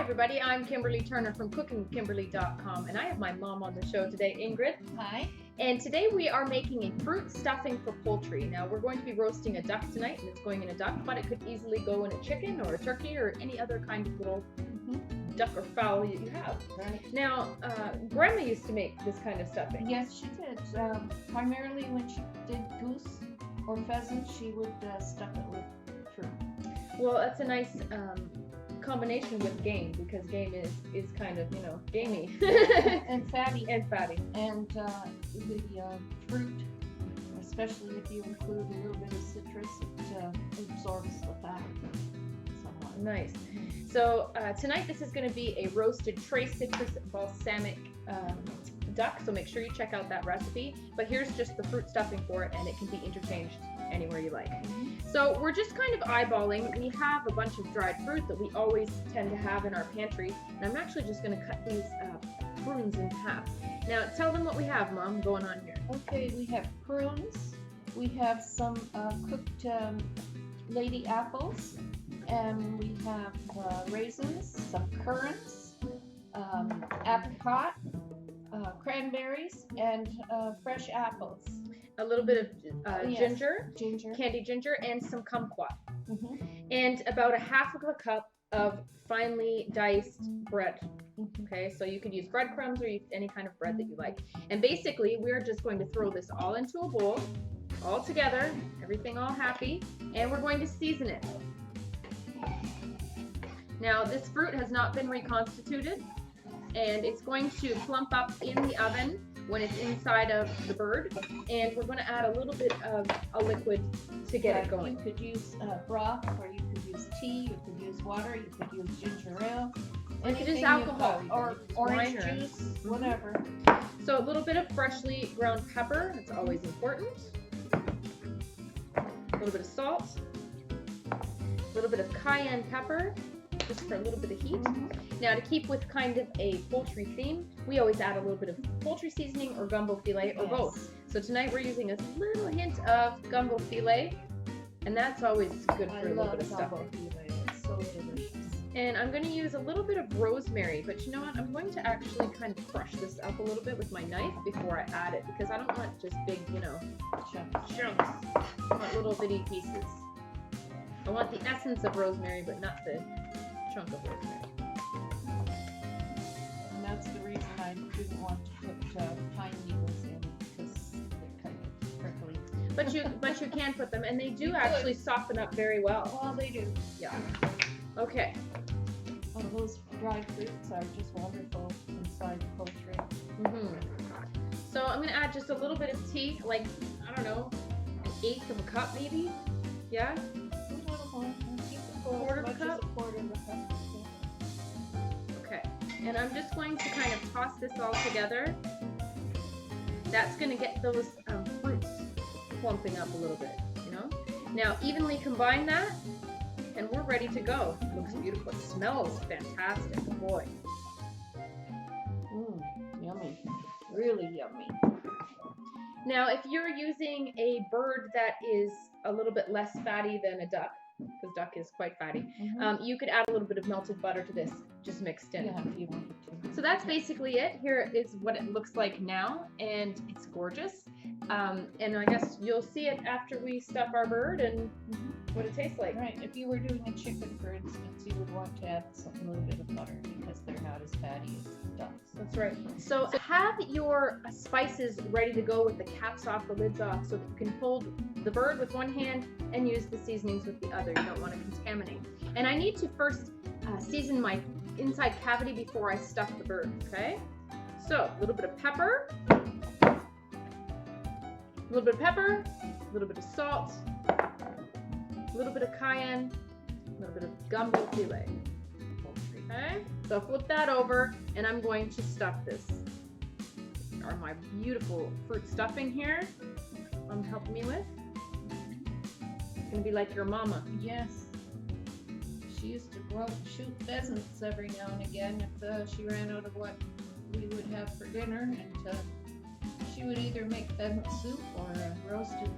everybody, I'm Kimberly Turner from cookingkimberly.com, and I have my mom on the show today, Ingrid. Hi. And today we are making a fruit stuffing for poultry. Now we're going to be roasting a duck tonight, and it's going in a duck, but it could easily go in a chicken or a turkey or any other kind of little duck or fowl that you have. Right. Now, Grandma used to make this kind of stuffing. Yes, she did. Primarily when she did goose or pheasant, she would stuff it with fruit. Well, that's a nice combination with game, because game is kind of, gamey. And fatty. And fatty. And the fruit, especially if you include a little bit of citrus, it absorbs the fat somewhat. Nice. So tonight this is going to be a roasted Trace citrus balsamic duck, so make sure you check out that recipe. But here's just the fruit stuffing for it, and it can be interchanged anywhere you like. So we're just kind of eyeballing. We have a bunch of dried fruit that we always tend to have in our pantry, and I'm actually just going to cut these prunes in half. Now tell them what we have, Mom, going on here. Okay, we have prunes, we have some cooked lady apples, and we have raisins, some currants, apricot, cranberries, and fresh apples. A little bit of Yes. ginger, candied ginger, and some kumquat. And about a half of a cup of finely diced bread. Okay, so you could use breadcrumbs or use any kind of bread that you like. And basically, we're just going to throw this all into a bowl, all together, everything all happy, and we're going to season it. Now, this fruit has not been reconstituted, and it's going to plump up in the oven when it's inside of the bird, and we're going to add a little bit of a liquid to get it going. You could use broth, or you could use tea, you could use water, you could use ginger ale, Or you could use anything alcohol, or orange juice, whatever. So a little bit of freshly ground pepper, that's always important. A little bit of salt. A little bit of cayenne pepper, just for a little bit of heat. Now, to keep with kind of a poultry theme, we always add a little bit of poultry seasoning or gumbo filet, or both. So tonight we're using a little hint of gumbo filet, and that's always good for a little bit of stuffing. It's so delicious. And I'm going to use a little bit of rosemary, but you know what? I'm going to actually kind of crush this up a little bit with my knife before I add it, because I don't want just big, chunks. I want little bitty pieces. I want the essence of rosemary, but not the chunk of rosemary. And that's the reason I didn't want to put pine needles in, because they're kind of prickly. But you can put them, and they do actually soften up very well. Well, they do. Yeah. Okay. Oh, those dried fruits are just wonderful inside poultry. So I'm going to add just a little bit of tea, like, I don't know, 1/8 of a cup maybe? Yeah? A little more. Quarter of a As much cup? as a quarter of a cup. Okay. And I'm just going to kind of toss this all together. That's going to get those fruits plumping up a little bit, Now, evenly combine that, and we're ready to go. It looks beautiful. It smells fantastic. Boy. Yummy. Really yummy. Now, if you're using a bird that is a little bit less fatty than a duck, because duck is quite fatty, you could add a little bit of melted butter to this, just mixed in. Yeah, if you wanted to. So that's basically it. Here is what it looks like now, and it's gorgeous. And I guess you'll see it after we stuff our bird and what it tastes like. Right. If you were doing a chicken, for instance, you would want to add a little bit of butter, because they're not as fatty as ducks. That's right. So have your spices ready to go with the caps off, the lids off, so that you can hold the bird with one hand and use the seasonings with the other. You don't want to contaminate. And I need to first season my inside cavity before I stuff the bird, okay? So a little bit of pepper, a little bit of salt, a little bit of cayenne, a little bit of gumbo filet. Okay, so flip that over, and I'm going to stuff this. Are my beautiful fruit stuffing here helping me with? It's gonna be like your mama. Yes. She used to go out and shoot pheasants every now and again if she ran out of what we would have for dinner, and she would either make pheasant soup or roasted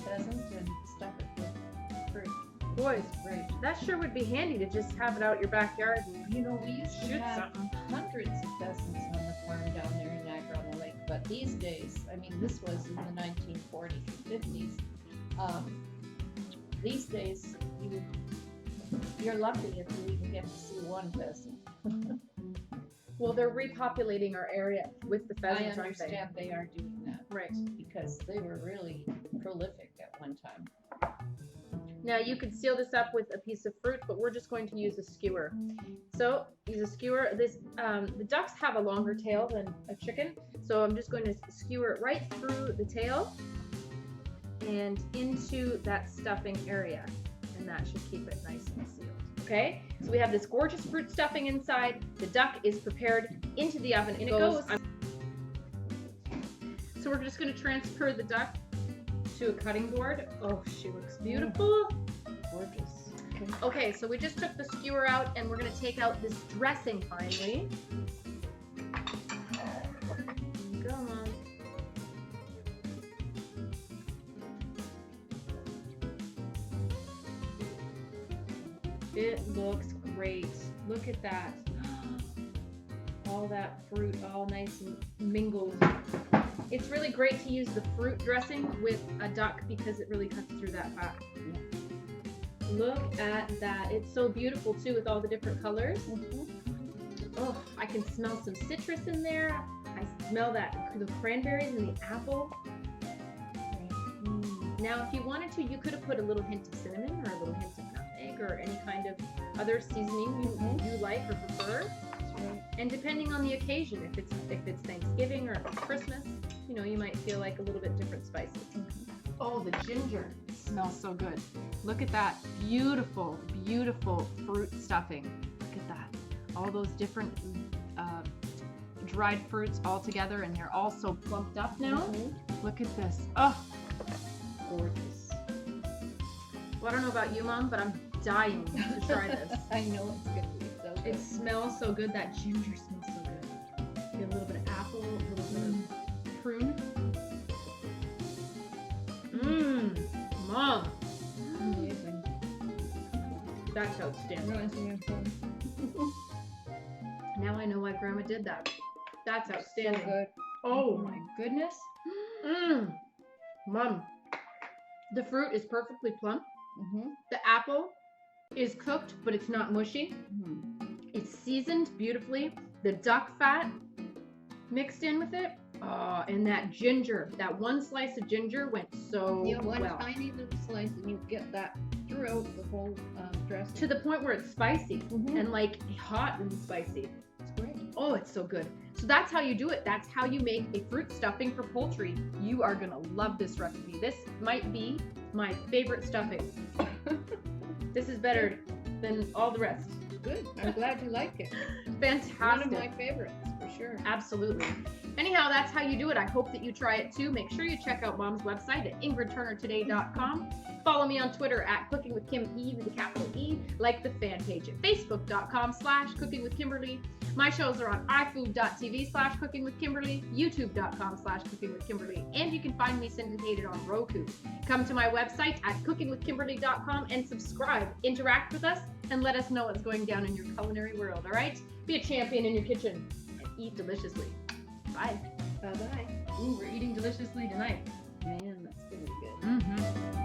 pheasant and stuff it with fruit. Boys, Great. that sure would be handy to just have it out your backyard and You know, we used to shoot have something. hundreds of pheasants on the farm down there in Niagara on the Lake, but these days, I mean, this was in the 1940s and 50s. These days, you're lucky if you even get to see one pheasant. Well, they're repopulating our area with the I pheasants, aren't they? understand they are doing that Right. because they were really prolific at one time. Now you could seal this up with a piece of fruit, but we're just going to use a skewer. So use a skewer. The ducks have a longer tail than a chicken, so I'm just going to skewer it right through the tail and into that stuffing area, and that should keep it nice and sealed. Okay, so we have this gorgeous fruit stuffing inside. The duck is prepared into the oven. And it goes. So we're just going to transfer the duck to a cutting board. Oh, she looks beautiful. Gorgeous. Okay, so we just took the skewer out and we're going to take out this dressing finally. Go on. It looks great. Look at that. All that fruit all nice and mingled. It's really great to use the fruit dressing with a duck because it really cuts through that fat. Look at that. It's so beautiful too with all the different colors. Oh, I can smell some citrus in there. I smell the cranberries and the apple. Now, if you wanted to, you could have put a little hint of cinnamon or a little hint of nutmeg or any kind of other seasoning you like or prefer. And depending on the occasion, if it's Thanksgiving or if it's Christmas, you know, you might feel like a little bit different spices. Oh, the ginger smells so good. Look at that beautiful, beautiful fruit stuffing. Look at that. All those different dried fruits all together, and they're all so plumped up now. Look at this. Oh, Gorgeous. well, I don't know about you, Mom, but I'm dying to try this. I know it's going to be so good. It smells so good. That ginger smells so good. Get a little bit of apple, a little bit of prune. Mom, Amazing. that's outstanding. Now I know why Grandma did that. That's outstanding. So good. Oh my goodness. Mom, the fruit is perfectly plump. The apple is cooked, but it's not mushy. It's seasoned beautifully. The duck fat mixed in with it. Oh, and that ginger, that one slice of ginger went so One well. tiny little slice, and you get that throughout the whole dressing. To the point where it's spicy and like hot and spicy. It's great. Oh, it's so good. So that's how you do it. That's how you make a fruit stuffing for poultry. You are gonna love this recipe. This might be my favorite stuffing. This is better than all the rest. Good. I'm glad you like it. Fantastic. One of my favorites, for sure. Absolutely. Anyhow, that's how you do it. I hope that you try it too. Make sure you check out Mom's website at ingridturnertoday.com. Follow me on Twitter at cookingwithkime with a capital E. Like the fan page at facebook.com/cookingwithkimberly. My shows are on ifood.tv/cookingwithkimberly, youtube.com/cookingwithkimberly, and you can find me syndicated on Roku. Come to my website at cookingwithkimberly.com and subscribe. Interact with us and let us know what's going down in your culinary world, all right? Be a champion in your kitchen and eat deliciously. Bye. Bye-bye. Ooh, we're eating deliciously tonight. Man, that's going to be good. Mm-hmm.